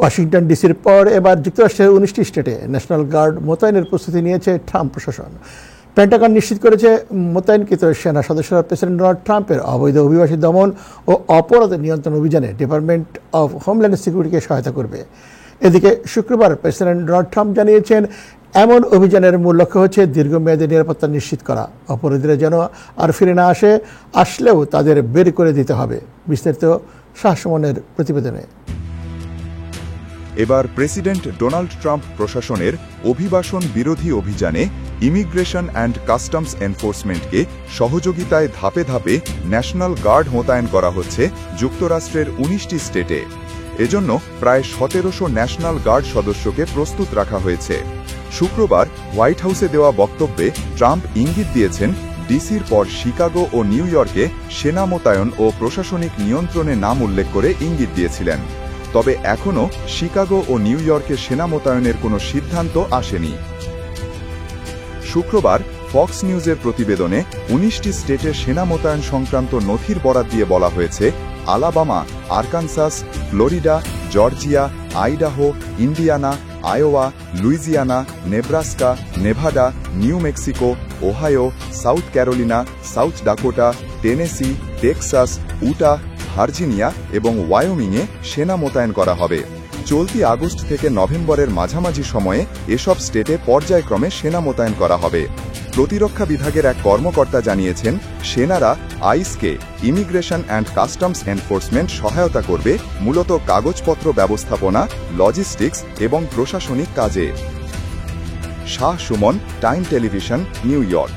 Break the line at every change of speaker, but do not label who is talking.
Washington ডিসির পর এবার যুক্তরাষ্ট্রের 19টি স্টেটে ন্যাশনাল গার্ড মোতায়েনের প্রস্তুতি নিয়েছে ট্রাম্প প্রশাসন। পেন্টাগন নিশ্চিত করেছে মোতায়েনকৃত সেনা সদস্যরা প্রেসিডেন্ট ডোনাল্ড ট্রাম্পের অবৈধ অভিবাসী দমন ও অপরাধ নিয়ন্ত্রণ অভিযানে ডিপার্টমেন্ট অব হোমল্যান্ড সিকিউরিটিকে সহায়তা করবে। এদিকে শুক্রবার প্রেসিডেন্ট ডোনাল্ড ট্রাম্প জানিয়েছেন, এমন অভিযানের মূল লক্ষ্য হচ্ছে দীর্ঘমেয়াদী নিরাপত্তা নিশ্চিত করা। অপরাধীরা যেন আর ফিরে না আসলেও তাদের বের করে দিতে হবে। বিস্তারিত শাহ সুমনের প্রতিবেদনে।
এবার প্রেসিডেন্ট ডোনাল্ড ট্রাম্প প্রশাসনের অভিবাসন বিরোধী অভিযানে ইমিগ্রেশন অ্যান্ড কাস্টমস এনফোর্সমেন্টকে সহযোগিতায় ধাপে ধাপে ন্যাশনাল গার্ড মোতায়েন করা হচ্ছে যুক্তরাষ্ট্রের 19টি স্টেটে। এজন্য প্রায় 1700 ন্যাশনাল গার্ড সদস্যকে প্রস্তুত রাখা হয়েছে। শুক্রবার হোয়াইট হাউসে দেওয়া বক্তব্যে ট্রাম্প ইঙ্গিত দিয়েছেন, ডিসির পর শিকাগো ও নিউ ইয়র্কে সেনা মোতায়েন ও প্রশাসনিক নিয়ন্ত্রণে নাম উল্লেখ করে ইঙ্গিত দিয়েছিলেন। তবে এখনও শিকাগো ও নিউ ইয়র্কে সেনা মোতায়েনের কোনো সিদ্ধান্ত আসেনি। শুক্রবার ফক্স নিউজের প্রতিবেদনে 19টি স্টেটে সেনা মোতায়েন সংক্রান্ত নথির বরাত দিয়ে বলা হয়েছে, Alabama, Arkansas, Florida, Georgia, Idaho, Indiana, Iowa, Louisiana, Nebraska, Nevada, New Mexico, Ohio, South Carolina, South Dakota, Tennessee, Texas, Utah, Virginia এবং ওয়ায়োমিংয়ে সেনা মোতায়েন করা হবে। চলতি আগস্ট থেকে নভেম্বরের মাঝামাঝি সময়ে এসব স্টেটে পর্যায়ক্রমে সেনা মোতায়েন করা হবে। প্রতিরক্ষা বিভাগের এক কর্মকর্তা জানিয়েছেন, সেনারা আইসকে ইমিগ্রেশন অ্যান্ড কাস্টমস এনফোর্সমেন্ট সহায়তা করবে মূলত কাগজপত্র ব্যবস্থাপনা, লজিস্টিক্স এবং প্রশাসনিক কাজে। Shah Suman, time television, new York.